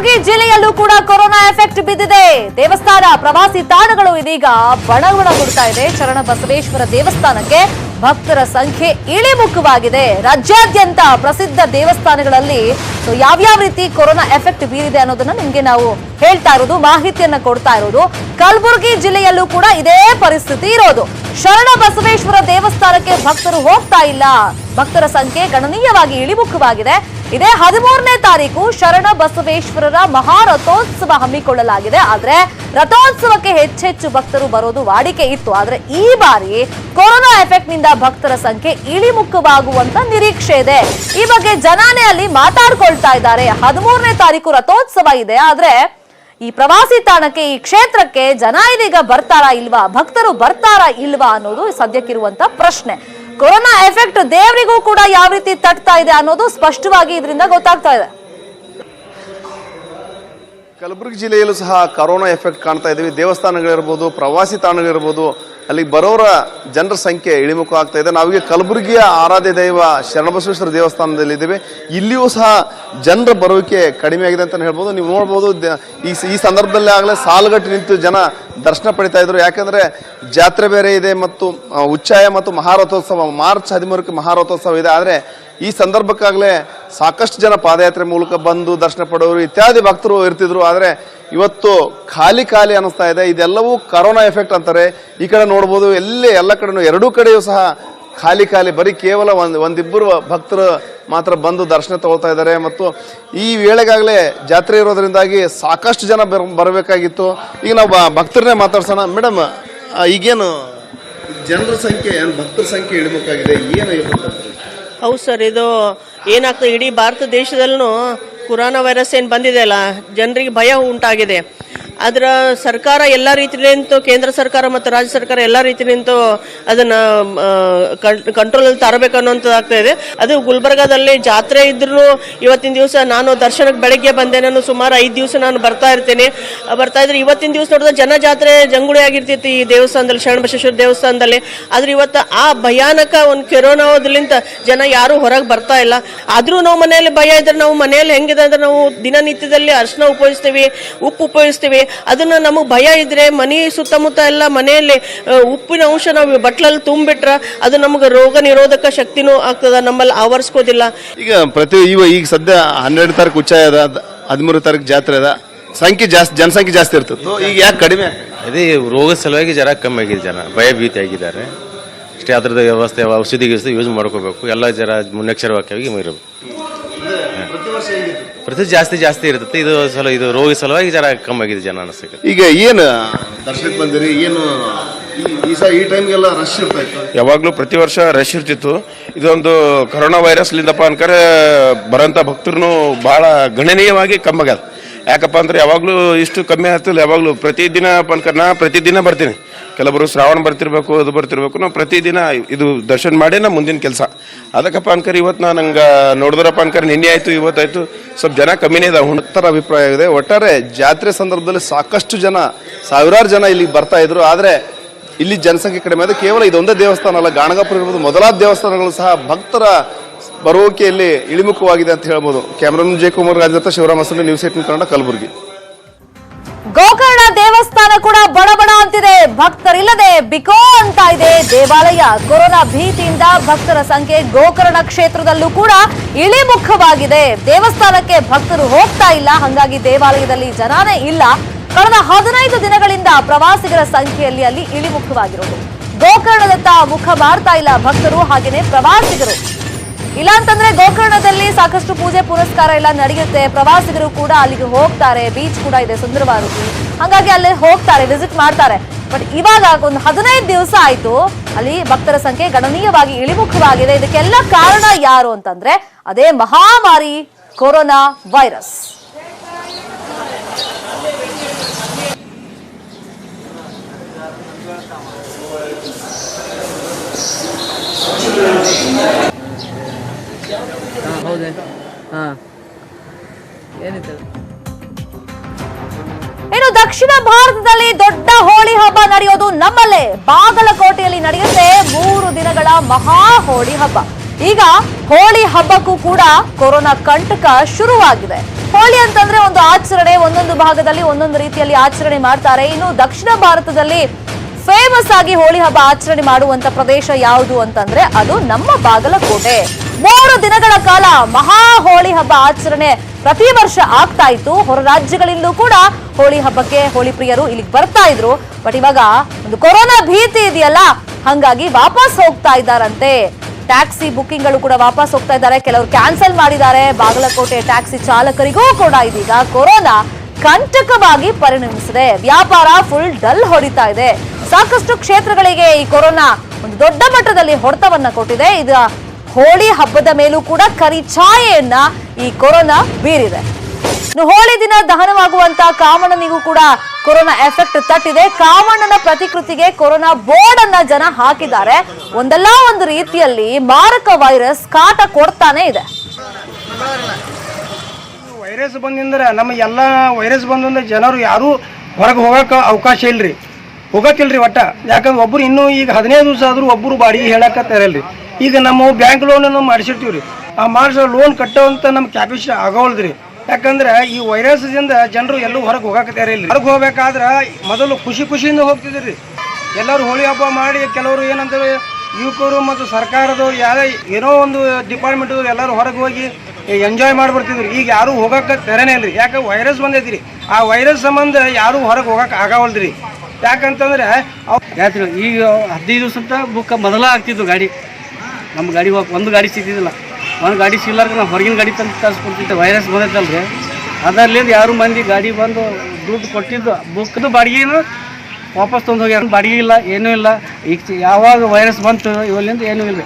ಕಲಬುರಗಿ ಜಿಲ್ಲೆಯಲ್ಲೂ ಕೂಡ corona effect ಬಿದ್ದಿದೆ. ದೇವಸ್ಥಾನ ಪ್ರವಾಸಿ ತಾಣಗಳು ಇದೀಗ ಬಣಗುಣಗುಡ್ತಾ ಇದೆ. ಶರಣ ಬಸವೇಶ್ವರ ದೇವಸ್ಥಾನಕ್ಕೆ ಭಕ್ತರ ಸಂಖ್ಯೆ ಇಳಿಮುಖವಾಗಿದೆ. ರಾಜ್ಯಾದ್ಯಂತ ಪ್ರಸಿದ್ಧ ದೇವಸ್ಥಾನಗಳಲ್ಲಿ ಯಾವ್ಯಾವ ರೀತಿ ಕೊರೋನಾ ಎಫೆಕ್ಟ್ ಬೀರಿದೆ ಅನ್ನೋದನ್ನ ನಿಮ್ಗೆ ನಾವು ಹೇಳ್ತಾ ಇರೋದು, ಮಾಹಿತಿಯನ್ನ ಕೊಡ್ತಾ ಇರೋದು. ಕಲಬುರಗಿ ಜಿಲ್ಲೆಯಲ್ಲೂ ಕೂಡ ಇದೇ ಪರಿಸ್ಥಿತಿ ಇರೋದು. ಶರಣ ಬಸವೇಶ್ವರ ದೇವಸ್ಥಾನಕ್ಕೆ ಭಕ್ತರು ಹೋಗ್ತಾ ಇಲ್ಲ. ಭಕ್ತರ ಸಂಖ್ಯೆ ಗಣನೀಯವಾಗಿ ಇಳಿಮುಖವಾಗಿದೆ. ಇದೇ 13ನೇ ತಾರೀಕು ಶರಣ ಬಸವೇಶ್ವರರ ಮಹಾರಥೋತ್ಸವ ಹಮ್ಮಿಕೊಳ್ಳಲಾಗಿದೆ. ಆದ್ರೆ ರಥೋತ್ಸವಕ್ಕೆ ಹೆಚ್ಚೆಚ್ಚು ಭಕ್ತರು ಬರೋದು ವಾಡಿಕೆ ಇತ್ತು. ಆದ್ರೆ ಈ ಬಾರಿ ಕೊರೋನಾ ಎಫೆಕ್ಟ್ ನಿಂದ ಭಕ್ತರ ಸಂಖ್ಯೆ ಇಳಿಮುಖವಾಗುವಂತ ನಿರೀಕ್ಷೆ ಇದೆ. ಈ ಬಗ್ಗೆ ಜನಾನೇ ಅಲ್ಲಿ ಮಾತಾಡ್ಕೊಳ್ತಾ ಇದ್ದಾರೆ. 13ನೇ ತಾರೀಕು ರಥೋತ್ಸವ ಇದೆ. ಆದ್ರೆ ಈ ಪ್ರವಾಸಿ ತಾಣಕ್ಕೆ, ಈ ಕ್ಷೇತ್ರಕ್ಕೆ ಜನ ಇದೀಗ ಬರ್ತಾರಾ ಇಲ್ವಾ, ಭಕ್ತರು ಬರ್ತಾರಾ ಇಲ್ವಾ ಅನ್ನೋದು ಸದ್ಯಕ್ಕಿರುವಂತ ಪ್ರಶ್ನೆ. ಕೊರೋನಾ ಎಫೆಕ್ಟ್ ದೇವರಿಗೂ ಕೂಡ ಯಾವ ರೀತಿ ತಟ್ತಾ ಇದೆ ಅನ್ನೋದು ಸ್ಪಷ್ಟವಾಗಿ ಇದರಿಂದ ಗೊತ್ತಾಗ್ತಾ ಇದೆ. ಕಲಬುರಗಿ ಜಿಲ್ಲೆಯಲ್ಲೂ ಸಹ ಕೊರೋನಾ ಎಫೆಕ್ಟ್ ಕಾಣ್ತಾ ಇದ್ದೀವಿ. ದೇವಸ್ಥಾನಗಳಿರ್ಬೋದು, ಪ್ರವಾಸಿ ತಾಣಗಳಿರ್ಬೋದು, ಅಲ್ಲಿ ಬರೋರ ಜನರ ಸಂಖ್ಯೆ ಇಳಿಮುಖ ಆಗ್ತಾ ಇದೆ. ನಾವೀಗ ಕಲಬುರಗಿಯ ಆರಾಧ್ಯ ದೈವ ಶರಣಬಸವೇಶ್ವರ ದೇವಸ್ಥಾನದಲ್ಲಿ ಇದ್ದೀವಿ. ಇಲ್ಲಿಯೂ ಸಹ ಜನರ ಬರುವಿಕೆ ಕಡಿಮೆ ಆಗಿದೆ ಅಂತ ಹೇಳ್ಬೋದು. ನೀವು ನೋಡ್ಬೋದು, ಈ ಸಂದರ್ಭದಲ್ಲಿ ಆಗಲೇ ಸಾಲುಗಟ್ಟು ನಿಂತು ಜನ ದರ್ಶನ ಪಡಿತಾ ಇದ್ರು. ಯಾಕಂದ್ರೆ ಜಾತ್ರೆ ಬೇರೆ ಇದೆ ಮತ್ತು ಉಚ್ಚಾಯ ಮತ್ತು ಮಹಾರಥೋತ್ಸವ ಮಾರ್ಚ್ 13ಕ್ಕೆ ಮಹಾರಥೋತ್ಸವ ಇದೆ. ಆದರೆ ಈ ಸಂದರ್ಭಕ್ಕಾಗಲೇ ಸಾಕಷ್ಟು ಜನ ಪಾದಯಾತ್ರೆ ಮೂಲಕ ಬಂದು ದರ್ಶನ ಪಡೆಯೋರು ಇತ್ಯಾದಿ ಭಕ್ತರು ಇರ್ತಿದ್ರು. ಆದರೆ ಇವತ್ತು ಖಾಲಿ ಅನ್ನಿಸ್ತಾ ಇದೆ. ಇದೆಲ್ಲವೂ ಕರೋನಾ ಎಫೆಕ್ಟ್ ಅಂತಾರೆ. ಈ ಕಡೆ ನೋಡ್ಬೋದು, ಎಲ್ಲ ಕಡೆನೂ ಎರಡೂ ಕಡೆಯೂ ಸಹ ಖಾಲಿ ಬರೀ ಕೇವಲ ಒಂದಿಬ್ಬರು ಭಕ್ತರು ಮಾತ್ರ ಬಂದು ದರ್ಶನ ತಗೊಳ್ತಾ ಇದ್ದಾರೆ. ಮತ್ತು ಈ ವೇಳೆಗಾಗಲೇ ಜಾತ್ರೆ ಇರೋದ್ರಿಂದಾಗಿ ಸಾಕಷ್ಟು ಜನ ಬರಬೇಕಾಗಿತ್ತು. ಈಗ ನಾವು ಭಕ್ತರನ್ನೇ ಮಾತಾಡ್ಸೋಣ. ಮೇಡಮ್, ಈಗೇನು ಜನರ ಸಂಖ್ಯೆ, ಭಕ್ತರ ಸಂಖ್ಯೆ ಇಳಿಮುಖಾಗಿದೆ, ಏನು ಹೇಳ್ತಾರೆ? ಹೌದು ಸರ್, ಇದು ಏನಾಗ್ತದೆ, ಇಡೀ ಭಾರತ ದೇಶದಲ್ಲೂ ಕೊರೋನಾ ವೈರಸ್ ಏನು ಬಂದಿದೆ ಅಲ್ಲ, ಜನರಿಗೆ ಭಯ ಉಂಟಾಗಿದೆ. ಅದರ ಸರ್ಕಾರ ಎಲ್ಲ ರೀತಿಲಿಂತೂ, ಕೇಂದ್ರ ಸರ್ಕಾರ ಮತ್ತು ರಾಜ್ಯ ಸರ್ಕಾರ ಎಲ್ಲ ರೀತಿಲಿಂತೂ ಅದನ್ನು ಕಂಟ್ರೋಲಲ್ಲಿ ತರಬೇಕು ಅನ್ನೋಂಥದ್ದಾಗ್ತಾ ಇದೆ. ಅದು ಗುಲ್ಬರ್ಗಾದಲ್ಲಿ ಜಾತ್ರೆ ಇದ್ರೂ ಇವತ್ತಿನ ದಿವಸ ನಾನು ದರ್ಶನಕ್ಕೆ ಬೆಳಗ್ಗೆ ಬಂದೆ. ನಾನು ಸುಮಾರು 5 ದಿವಸ ನಾನು ಬರ್ತಾ ಇರ್ತೀನಿ. ಇವತ್ತಿನ ದಿವಸ ನೋಡಿದ್ರೆ ಜಾತ್ರೆ ಜಂಗುಳಿ ಆಗಿರ್ತಿತ್ತು ಈ ದೇವಸ್ಥಾನದಲ್ಲಿ, ಶರಣ ಬಸವೇಶ್ವರ ದೇವಸ್ಥಾನದಲ್ಲಿ. ಆದ್ರೆ ಇವತ್ತು ಆ ಭಯಾನಕ ಒಂದು ಕೊರೋನಾದಿಂದ ಜನ ಯಾರು ಹೊರಗೆ ಬರ್ತಾ ಇಲ್ಲ. ಆದರೂ ನಾವು ಮನೆಯಲ್ಲಿ ಭಯ ಇದ್ರೆ, ನಾವು ಮನೆಯಲ್ಲಿ ಹೆಂಗಿದೆ ಅಂದ್ರೆ ನಾವು ದಿನನಿತ್ಯದಲ್ಲಿ ಅರಿಶಿನ ಉಪಯೋಗಿಸ್ತೀವಿ, ಉಪ್ಪು ಉಪಯೋಗಿಸ್ತೀವಿ. ಅದನ್ನ ನಮಗೆ ಭಯ ಇದ್ರೆ ಮನೆ ಸುತ್ತಮುತ್ತ ಎಲ್ಲ ಮನೆಯಲ್ಲಿ ಉಪ್ಪಿನ ಅಂಶ ನಾವು ಬಟ್ಲಲ್ಲಿ ತುಂಬಿಟ್ರೆ ಅದು ನಮಗೆ ರೋಗ ನಿರೋಧಕ ಶಕ್ತಿನೂ ಆಗ್ತದ, ನಮ್ಮಲ್ಲಿ ಆವರಿಸ್ಕೋದಿಲ್ಲ. ಈಗ ಈಗ ಸದ್ಯ 12 ತಾರೀಕು ಉಚ್ಚಾಯ ಅದ, 13 ತಾರೀಕು ಜಾತ್ರೆ ಅದ, ಜನಸಂಖ್ಯೆ ಜಾಸ್ತಿ ಇರ್ತದೆ. ಈಗ ಯಾಕೆ ಕಡಿಮೆ? ಅದೇ ರೋಗದ ಸಲುವಾಗಿ ಜರ ಕಮ್ಮಿ ಆಗಿದೆ, ಜನ ಭಯ ಭೀತಿ ಆಗಿದ್ದಾರೆ ಅಷ್ಟೇ. ಅದ್ರದ್ದು ವ್ಯವಸ್ಥೆ, ಔಷಧಿ ಯೂಸ್ ಮಾಡ್ಕೋಬೇಕು, ಎಲ್ಲ ಜರ ಮುನ್ನೆಚ್ಚರಿಕೆಯಾಗಿ ಇರಬೇಕು. ಪ್ರತಿ ಜಾಸ್ತಿ ಇರ್ತದೆ. ಇದು ರೋಗ ಸಲುವಾಗಿ ಜರ ಕಮ್ಮಿ ಆಗಿದೆ ಜನ ಅನಿಸ್ತದೆ. ಈಗ ಏನು ದರ್ಶನಕ್ಕೆ ಬಂದಿರಿ, ಏನು ಈ ಟೈಮ್ಗೆಲ್ಲ ರಶ್ ಇರ್ತಾ ಇತ್ತು? ಯಾವಾಗಲೂ ಪ್ರತಿ ವರ್ಷ ರಶ್ ಇರ್ತಿತ್ತು. ಇದೊಂದು ಕೊರೋನಾ ವೈರಸ್ಲಿಂದಪ್ಪ ಅನ್ಕರೆ ಬರೋಂಥ ಭಕ್ತರು ಬಹಳ ಗಣನೀಯವಾಗಿ ಕಮ್ಮಿ ಆಗ್ಯದ. ಯಾಕಪ್ಪ ಅಂದ್ರೆ ಯಾವಾಗಲೂ ಇಷ್ಟು ಕಮ್ಮಿ ಆಗ್ತಿಲ್ಲ. ಯಾವಾಗಲೂ ಪ್ರತಿದಿನ ನಾ ಪ್ರತಿದಿನ ಬರ್ತೀನಿ. ಕೆಲವರು ಶ್ರಾವಣ ಬರ್ತಿರ್ಬೇಕು, ಅದು ಬರ್ತಿರ್ಬೇಕು. ನಾವು ಪ್ರತಿದಿನ ಇದು ದರ್ಶನ ಮಾಡಿ ನಾ ಮುಂದಿನ ಕೆಲಸ. ಅದಕ್ಕಪ್ಪ ಅನ್ಕರಿ ಇವತ್ತು ನಂಗೆ ನೋಡಿದ್ರಪ್ಪ ಅನ್ಕರಿ ನಿನ್ನೆ ಆಯ್ತು, ಇವತ್ತಾಯ್ತು, ಸ್ವಲ್ಪ ಜನ ಕಮ್ಮಿನೇ ಇದೆ ಹುಣತರ ಅಭಿಪ್ರಾಯ ಇದೆ. ಒಟ್ಟಾರೆ ಜಾತ್ರೆ ಸಂದರ್ಭದಲ್ಲಿ ಸಾಕಷ್ಟು ಜನ, ಸಾವಿರಾರು ಜನ ಇಲ್ಲಿ ಬರ್ತಾ ಇದ್ರು. ಆದರೆ ಇಲ್ಲಿ ಜನಸಂಖ್ಯೆ ಕಡಿಮೆ ಇದೆ. ಕೇವಲ ಇದೊಂದೇ ದೇವಸ್ಥಾನ ಅಲ್ಲ, ಗಾಣಗಾಪುರ ಇರ್ಬೋದು, ಮೊದಲಾದ ದೇವಸ್ಥಾನಗಳು ಸಹ ಭಕ್ತರ ಬರುವಿಕೆಯಲ್ಲಿ ಇಳಿಮುಖವಾಗಿದೆ ಅಂತ ಹೇಳ್ಬೋದು. ಕ್ಯಾಮರಾಮನ್ ಜಯಕುಮಾರ್ ರಾಜ್ ಜೊತೆ ಶಿವರಾಮ್ ಅಸಲಿ, ನ್ಯೂಸ್ 18 ಕನ್ನಡ, ಕಲಬುರಗಿ. ಗೋಕರ್ಣ ದೇವಸ್ಥಾನ ಕೂಡ ಬಡಬಡ ಅಂತಿದೆ. ಭಕ್ತರಿಲ್ಲದೆ ಬಿಕೋ ಅಂತ ಇದೆ ದೇವಾಲಯ. ಕೊರೋನಾ ಭೀತಿಯಿಂದ ಭಕ್ತರ ಸಂಖ್ಯೆ ಗೋಕರ್ಣ ಕ್ಷೇತ್ರದಲ್ಲೂ ಕೂಡ ಇಳಿಮುಖವಾಗಿದೆ. ದೇವಸ್ಥಾನಕ್ಕೆ ಭಕ್ತರು ಹೋಗ್ತಾ ಇಲ್ಲ, ಹಾಗಾಗಿ ದೇವಾಲಯದಲ್ಲಿ ಜನಾನೇ ಇಲ್ಲ. ಕಳೆದ 15 ದಿನಗಳಿಂದ ಪ್ರವಾಸಿಗರ ಸಂಖ್ಯೆಯಲ್ಲಿ ಅಲ್ಲಿ ಇಳಿಮುಖವಾಗಿರೋದು. ಗೋಕರ್ಣದತ್ತ ಮುಖ ಮಾಡ್ತಾ ಇಲ್ಲ ಭಕ್ತರು, ಹಾಗೇನೆ ಪ್ರವಾಸಿಗರು. ಇಲ್ಲ ಅಂತಂದ್ರೆ ಗೋಕರ್ಣದಲ್ಲಿ ಸಾಕಷ್ಟು ಪೂಜೆ ಪುರಸ್ಕಾರ ಎಲ್ಲ ನಡೆಯುತ್ತೆ. ಪ್ರವಾಸಿಗರು ಕೂಡ ಅಲ್ಲಿಗೆ ಹೋಗ್ತಾರೆ. ಬೀಚ್ ಕೂಡ ಇದೆ ಸುಂದರವಾಗಿ, ಹಾಗಾಗಿ ಅಲ್ಲಿ ಹೋಗ್ತಾರೆ, ವಿಸಿಟ್ ಮಾಡ್ತಾರೆ. ಬಟ್ ಇವಾಗ ಒಂದು 15 ದಿವಸ ಆಯ್ತು, ಅಲ್ಲಿ ಭಕ್ತರ ಸಂಖ್ಯೆ ಗಣನೀಯವಾಗಿ ಇಳಿಮುಖವಾಗಿದೆ. ಇದಕ್ಕೆಲ್ಲ ಕಾರಣ ಯಾರು ಅಂತಂದ್ರೆ ಅದೇ ಮಹಾಮಾರಿ ಕೊರೋನಾ ವೈರಸ್. ಇನ್ನು ದಕ್ಷಿಣ ಭಾರತದಲ್ಲಿ ದೊಡ್ಡ ಹೋಳಿ ಹಬ್ಬ ನಡೆಯೋದು ನಮ್ಮಲ್ಲೇ ಬಾಗಲಕೋಟೆಯಲ್ಲಿ ನಡೆಯುತ್ತೆ. 3 ದಿನಗಳ ಮಹಾ ಹೋಳಿ ಹಬ್ಬ. ಈಗ ಹೋಳಿ ಹಬ್ಬಕ್ಕೂ ಕೂಡ ಕೊರೋನಾ ಕಂಟಕ ಶುರುವಾಗಿದೆ. ಹೋಳಿ ಅಂತಂದ್ರೆ ಒಂದು ಆಚರಣೆ, ಒಂದೊಂದು ಭಾಗದಲ್ಲಿ ಒಂದೊಂದು ರೀತಿಯಲ್ಲಿ ಆಚರಣೆ ಮಾಡ್ತಾರೆ. ಇನ್ನು ದಕ್ಷಿಣ ಭಾರತದಲ್ಲಿ ಫೇಮಸ್ ಆಗಿ ಹೋಳಿ ಹಬ್ಬ ಆಚರಣೆ ಮಾಡುವಂತ ಪ್ರದೇಶ ಯಾವುದು ಅಂತಂದ್ರೆ ಅದು ನಮ್ಮ ಬಾಗಲಕೋಟೆ. 3 ದಿನಗಳ ಕಾಲ ಮಹಾ ಹೋಳಿ ಹಬ್ಬ ಆಚರಣೆ ಪ್ರತಿ ವರ್ಷ ಆಗ್ತಾ ಇತ್ತು. ಹೊರ ರಾಜ್ಯಗಳಿಂದಲೂ ಕೂಡ ಹೋಳಿ ಹಬ್ಬಕ್ಕೆ ಹೋಳಿ ಪ್ರಿಯರು ಇಲ್ಲಿಗೆ ಬರ್ತಾ ಇದ್ರು. ಬಟ್ ಇವಾಗ ಒಂದು ಕೊರೋನಾ ಭೀತಿ ಇದೆಯಲ್ಲ, ಹಂಗಾಗಿ ವಾಪಸ್ ಹೋಗ್ತಾ ಇದ್ದಾರಂತೆ. ಟ್ಯಾಕ್ಸಿ ಬುಕ್ಕಿಂಗ್ ಗಳು ಕೂಡ ವಾಪಸ್ ಹೋಗ್ತಾ ಇದ್ದಾರೆ, ಕೆಲವರು ಕ್ಯಾನ್ಸಲ್ ಮಾಡಿದ್ದಾರೆ. ಬಾಗಲಕೋಟೆ ಟ್ಯಾಕ್ಸಿ ಚಾಲಕರಿಗೂ ಕೂಡ ಇದೀಗ ಕೊರೋನಾ ಕಂಟಕವಾಗಿ ಪರಿಣಮಿಸಿದೆ. ವ್ಯಾಪಾರ ಫುಲ್ ಡಲ್ ಹೊಡಿತಾ ಇದೆ. ಸಾಕಷ್ಟು ಕ್ಷೇತ್ರಗಳಿಗೆ ಈ ಕೊರೋನಾ ಒಂದು ದೊಡ್ಡ ಮಟ್ಟದಲ್ಲಿ ಹೊಡೆತವನ್ನ ಕೊಟ್ಟಿದೆ. ಇದು ಹೋಳಿ ಹಬ್ಬದ ಮೇಲೂ ಕೂಡ ಕರಿ ಛಾಯೆಯನ್ನ ಈ ಕೊರೋನಾ ಬೀರಿದೆ. ಇನ್ನು ಹೋಳಿ ದಿನ ದಹನವಾಗುವಂತ ಕಾಮಣ್ಣನಿಗೂ ಕೂಡ ಕೊರೋನಾ ಎಫೆಕ್ಟ್ ತಟ್ಟಿದೆ. ಕಾಮಣ್ಣನ ಪ್ರತಿಕೃತಿಗೆ ಕೊರೋನಾ ಬೋರ್ಡ್ ಅನ್ನ ಜನ ಹಾಕಿದ್ದಾರೆ. ಒಂದಲ್ಲ ಒಂದು ರೀತಿಯಲ್ಲಿ ಮಾರಕ ವೈರಸ್ ಕಾಟ ಕೊಡ್ತಾನೆ ಇದೆ. ವೈರಸ್ ಬಂದಿಂದ್ರೆ ನಮಗೆಲ್ಲ ವೈರಸ್ ಬಂದಂದ್ರೆ ಜನರು ಯಾರು ಹೊರಗೆ ಹೋಗಕ್ಕೆ ಅವಕಾಶ ಇಲ್ರಿ, ಹೋಗಕ್ಕಿಲ್ರಿ ಒಟ್ಟ. ಯಾಕಂದ್ರೆ ಒಬ್ರು ಇನ್ನೂ ಈಗ 15 ದಿವಸ ಆದ್ರೂ ಒಬ್ಬರು ಬಾಡಿಗೆ ಹೇಳಕ್ಕೆ ತರಲ್ರಿ. ಈಗ ನಮ್ಮ ಬ್ಯಾಂಕ್ ಲೋನ್ ಮಾಡಿಸಿರ್ತೀವಿ ರೀ, ಆ ಮಾಡಿಸೋ ಲೋನ್ ಕಟ್ಟೋವಂಥ ನಮ್ಮ ಕ್ಯಾಪಿಸಿಟಿ ಆಗೋಲ್ದ್ರಿ. ಯಾಕಂದ್ರೆ ಈ ವೈರಸ್ದಿಂದ ಜನರು ಎಲ್ಲೂ ಹೊರಗೆ ಹೋಗಕ್ಕೆ ತಯಾರಿಲ್ರಿ. ಹೊರಗೆ ಹೋಗ್ಬೇಕಾದ್ರೆ ಮೊದಲು ಖುಷಿಯಿಂದ ಹೋಗ್ತಿದ್ರಿ. ಎಲ್ಲರೂ ಹೋಳಿ ಹಬ್ಬ ಮಾಡಿ ಕೆಲವರು ಏನಂತೇಳಿ ಯುವಕರು ಮತ್ತು ಸರ್ಕಾರದವ್ರು ಏನೋ ಒಂದು ಡಿಪಾರ್ಟ್ಮೆಂಟ್ ಎಲ್ಲರೂ ಹೊರಗೆ ಹೋಗಿ ಎಂಜಾಯ್ ಮಾಡಿಬಿಡ್ತಿದ್ರು. ಈಗ ಯಾರು ಹೋಗಕ್ಕೆ ತೆರನೇ ಇಲ್ರಿ. ಯಾಕೆ ವೈರಸ್ ಬಂದೈತ್ರಿ. ಆ ವೈರಸ್ ಸಂಬಂಧ ಯಾರು ಹೊರಗೆ ಹೋಗಕ್ಕೆ ಆಗವಲ್ದ್ರಿ. ಯಾಕಂತಂದ್ರೆ ಯಾತ್ರೆ ಈಗ 15 ದಿವಸ ಬುಕ್ ಮೊದಲ ಆಗ್ತಿದ್ದು ಗಾಡಿ. ನಮ್ಮ ಗಾಡಿ ಒಂದು ಗಾಡಿ ಸಿಗ್ತಿದ್ದಿಲ್ಲ. ಒಂದು ಗಾಡಿ ಸಿಗ್ಲಾರ್ದು ನಾವು ಹೊರಗಿನ ಗಾಡಿ ತಂದು ತರಿಸ್ಕೊಡ್ತಿದ್ದೆ. ವೈರಸ್ ಬಂದೈತಲ್ರಿ, ಅದರ್ಲಿಂದ ಯಾರು ಮಂದಿ ಗಾಡಿ ಬಂದು ದುಡ್ಡು ಕೊಟ್ಟಿದ್ದು ಬುಕ್ದು ಬಾಡಿಗೆನೂ ವಾಪಸ್ ತಂದು ಹೋಗ್ಯಾರ. ಬಾಡಿಗೆ ಇಲ್ಲ, ಏನೂ ಇಲ್ಲ. ಈಗ ಯಾವಾಗ ವೈರಸ್ ಬಂತು ಇವಲ್ಲಿಂದ ಏನೂ ಇಲ್ಲ.